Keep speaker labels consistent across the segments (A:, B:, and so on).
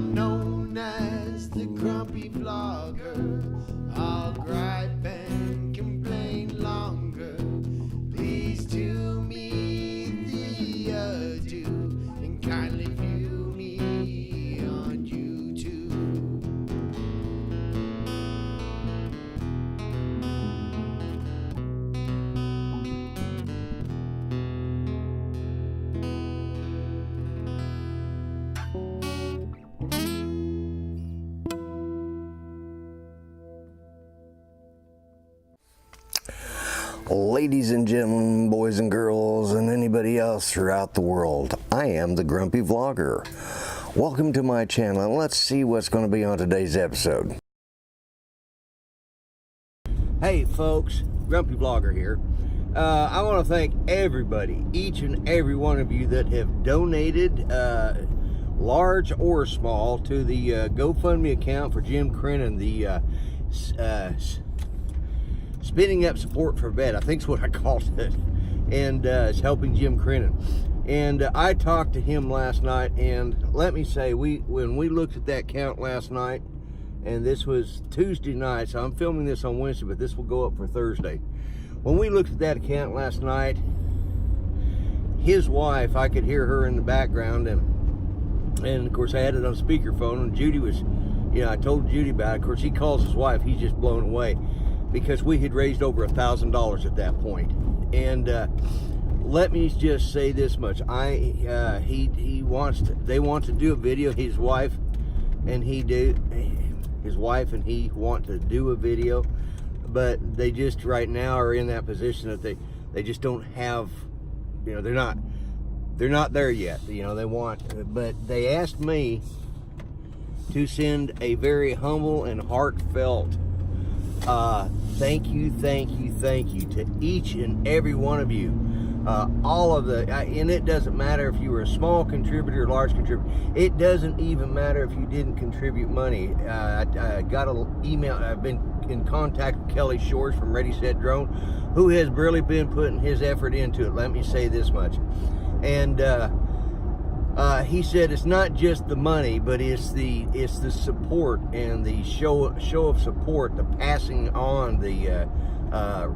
A: I'm known as the grumpy vlogger. I'll gripe and complain longer. Please do me the ado and kindly view me on YouTube.
B: Ladies and gentlemen, boys and girls, and anybody else throughout the world, I am the Grumpy Vlogger. Welcome to my channel, and let's see what's going to be on today's episode. Hey folks, Grumpy Vlogger here. I want to thank everybody, each and every one of you that have donated, large or small, to the GoFundMe account for Jim Crennan, the Spinning Up Support for Vet, I think is what I called it, and it's helping Jim Crennan. And I talked to him last night, and let me say, when we looked at that count last night, and this was Tuesday night, so I'm filming this on Wednesday, but this will go up for Thursday. When we looked at that account last night, his wife, I could hear her in the background, and of course I had it on speakerphone, and Judy was, I told Judy about it. Of course, he calls his wife, he's just blown away, because we had raised over $1,000 at that point. And let me just say this much: they want to do a video. His wife and he want to do a video, but they just right now are in that position that they just don't have, they're not there yet. They want, but they asked me to send a very humble and heartfelt thank you to each and every one of you. All of and it doesn't matter if you were a small contributor or large contributor. It doesn't even matter if you didn't contribute money. I got an email. I've been in contact with Kelly Shores from Ready Set Drone, who has really been putting his effort into it. Let me say this much. And he said it's not just the money, but it's the support and the show of support, the passing on, the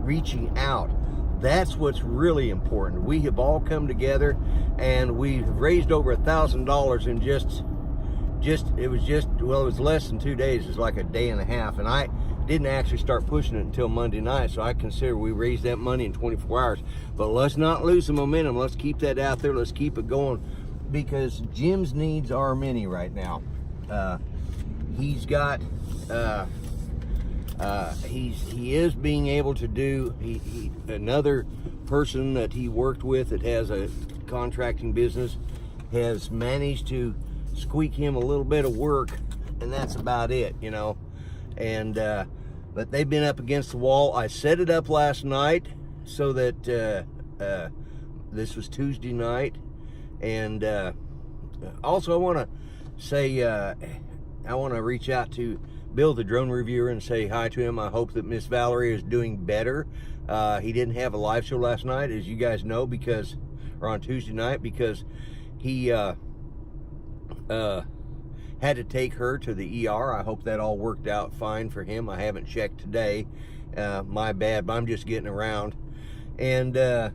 B: reaching out. That's what's really important. We have all come together, and we've raised over $1,000 in it was less than 2 days. It was like a day and a half, and I didn't actually start pushing it until Monday night, so I consider we raised that money in 24 hours. But let's not lose the momentum. Let's keep that out there. Let's keep it going, because Jim's needs are many right now. He's got he is being able to do, another person that he worked with that has a contracting business has managed to squeak him a little bit of work, and that's about it, and but they've been up against the wall. I set it up last night so that this was Tuesday night. And also I want to say, I want to reach out to Bill, the drone reviewer, and say hi to him. I hope that Miss Valerie is doing better. He didn't have a live show last night, as you guys know, or on Tuesday night, because he had to take her to the ER. I hope that all worked out fine for him. I haven't checked today. My bad, but I'm just getting around. And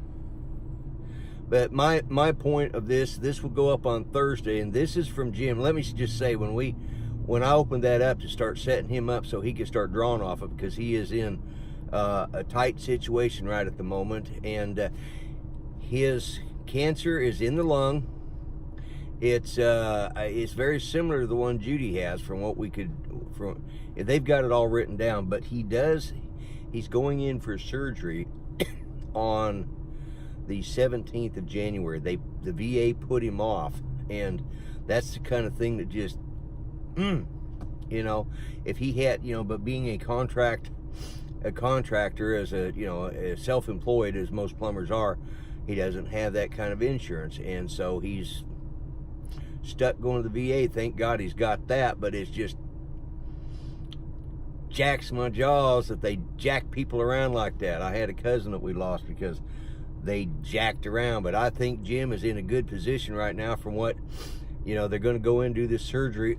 B: but my point of this will go up on Thursday, and this is from Jim. Let me just say, when I opened that up to start setting him up so he could start drawing off it, because he is in a tight situation right at the moment, and his cancer is in the lung. It's very similar to the one Judy has, they've got it all written down, but he's going in for surgery on the 17th of January. The VA put him off, and that's the kind of thing that just, if he had, but being a contractor, as a self-employed, as most plumbers are, he doesn't have that kind of insurance, and so he's stuck going to the VA. Thank God he's got that, but it's just jacks my jaws that they jack people around like that. I had a cousin that we lost because they jacked around, but I think Jim is in a good position right now from what you know, they're going to go in and do this surgery,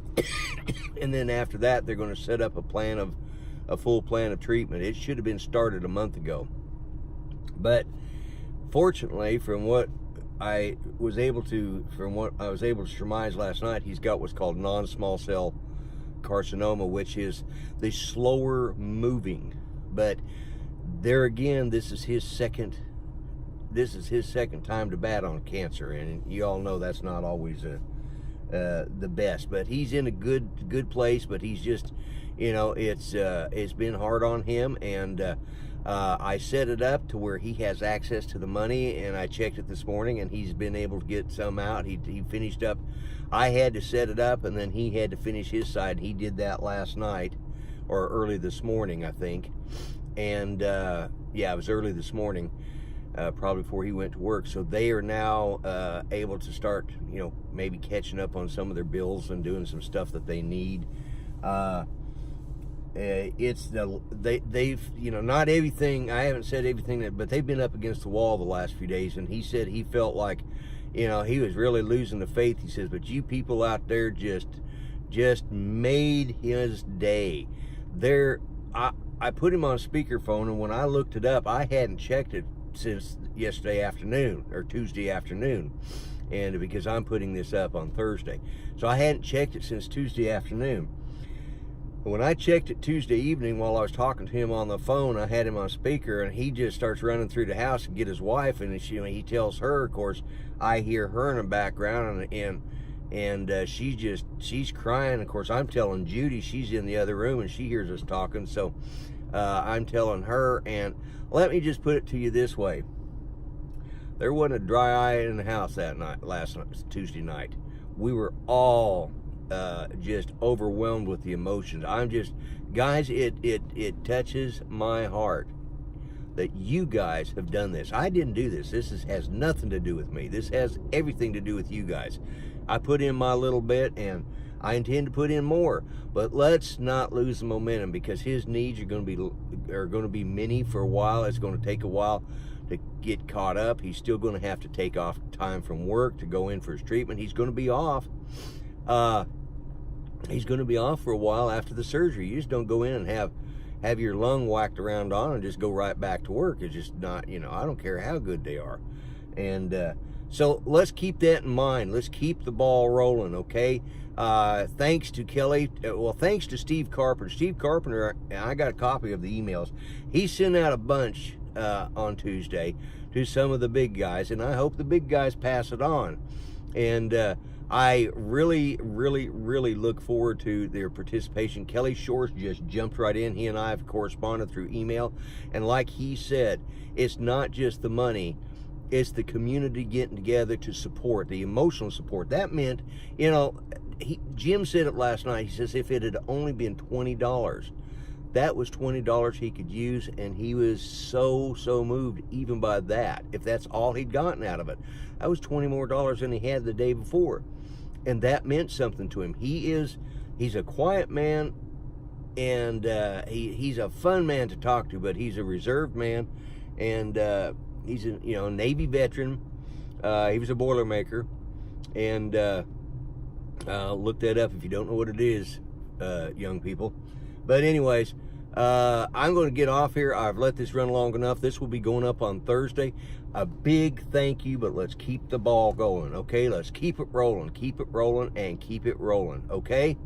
B: and then after that, they're going to set up a full plan of treatment. It should have been started a month ago. But fortunately, from what I was able to surmise last night, he's got what's called non-small cell carcinoma, which is the slower moving. But there again, this is his second time to bat on cancer, and you all know that's not always the best. But he's in a good place. But he's just, you know, it's been hard on him, and I set it up to where he has access to the money, and I checked it this morning, and he's been able to get some out. He finished up. I had to set it up, and then he had to finish his side. He did that last night, or early this morning, I think. And yeah, it was early this morning, probably before he went to work. So they are now able to start, you know, maybe catching up on some of their bills and doing some stuff that they need. They've, you know, not everything, I haven't said everything, but they've been up against the wall the last few days, and he said he felt like, you know, he was really losing the faith. He says, but you people out there just made his day. I put him on speakerphone, and when I looked it up, I hadn't checked it since yesterday afternoon, or Tuesday afternoon, and because I'm putting this up on Thursday, so I hadn't checked it since Tuesday afternoon. When I checked it Tuesday evening while I was talking to him on the phone, I had him on speaker, and he just starts running through the house and get his wife, and he tells her, of course, I hear her in the background, and she's crying. Of course, I'm telling Judy, she's in the other room, and she hears us talking, so I'm telling her. And let me just put it to you this way. There wasn't a dry eye in the house that night, Tuesday night. We were all just overwhelmed with the emotions. Guys, it touches my heart that you guys have done this. I didn't do this. Has nothing to do with me. This has everything to do with you guys. I put in my little bit, and I intend to put in more. But let's not lose the momentum, because his needs are going to be many for a while. It's going to take a while to get caught up. He's still going to have to take off time from work to go in for his treatment. He's going to be off. He's going to be off for a while after the surgery. You just don't go in and have your lung whacked around on and just go right back to work. It's just not, you know, I don't care how good they are. And so let's keep that in mind. Let's keep the ball rolling, okay? Thanks to Kelly. Thanks to Steve Carpenter. Steve Carpenter, I got a copy of the emails. He sent out a bunch on Tuesday to some of the big guys, and I hope the big guys pass it on. And I really, really, really look forward to their participation. Kelly Shores just jumped right in. He and I have corresponded through email. And like he said, it's not just the money. It's the community getting together to support, the emotional support. That meant, you know, Jim said it last night. He says if it had only been $20, that was $20 he could use, and he was so moved even by that. If that's all he'd gotten out of it, that was $20 more than he had the day before. And that meant something to him. He's a quiet man, and he's a fun man to talk to, but he's a reserved man, and he's a Navy veteran. He was a Boilermaker, and look that up if you don't know what it is, young people. But anyways, I'm going to get off here. I've let this run long enough. This will be going up on Thursday. A big thank you, but let's keep the ball going, okay? Let's keep it rolling, and keep it rolling, okay?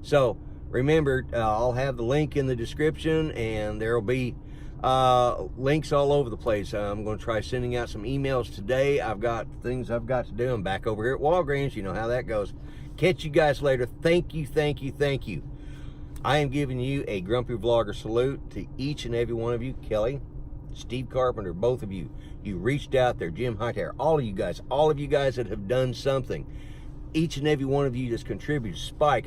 B: So remember, I'll have the link in the description, and there'll be links all over the place. I'm going to try sending out some emails today. I've got things I've got to do. I'm back over here at Walgreens. You know how that goes. Catch you guys later. Thank you. I am giving you a Grumpy Vlogger salute to each and every one of you. Kelly, Steve Carpenter, both of you. You reached out there. Jim Hightower, all of you guys that have done something. Each and every one of you that's contributed. Spike,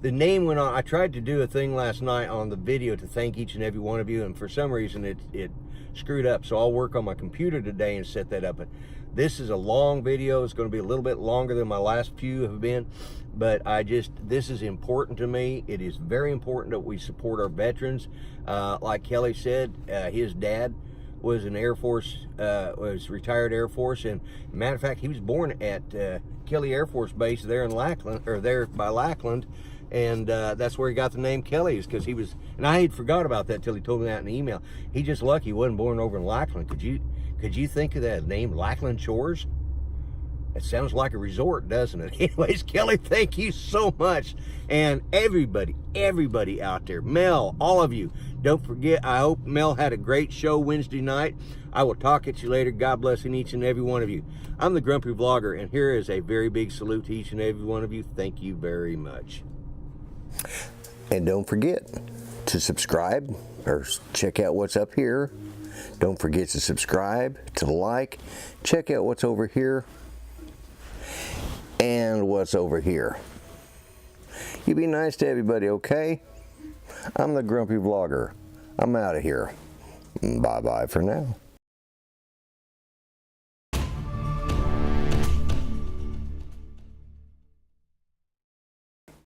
B: the name went on. I tried to do a thing last night on the video to thank each and every one of you, and for some reason it screwed up. So I'll work on my computer today and set that up. But this is a long video. It's going to be a little bit longer than my last few have been. But this is important to me. It is very important that we support our veterans. Like Kelly said, his dad was an Air Force, was retired Air Force, and matter of fact, he was born at Kelly Air Force Base there in Lackland, or there by Lackland, and that's where he got the name Kelly, is because he was, and I had forgot about that till he told me that in an email. He just lucky he wasn't born over in Lackland. Could you think of that name, Lackland Shores? It sounds like a resort, doesn't it? Anyways, Kelly, thank you so much. And everybody out there, Mel, all of you, don't forget, I hope Mel had a great show Wednesday night. I will talk at you later. God bless in each and every one of you. I'm the Grumpy Vlogger, and here is a very big salute to each and every one of you. Thank you very much.
C: And don't forget to subscribe or check out what's up here. Don't forget to subscribe, to like, check out what's over here and what's over here. You be nice to everybody, okay? I'm the Grumpy Vlogger. I'm out of here. Bye-bye for now.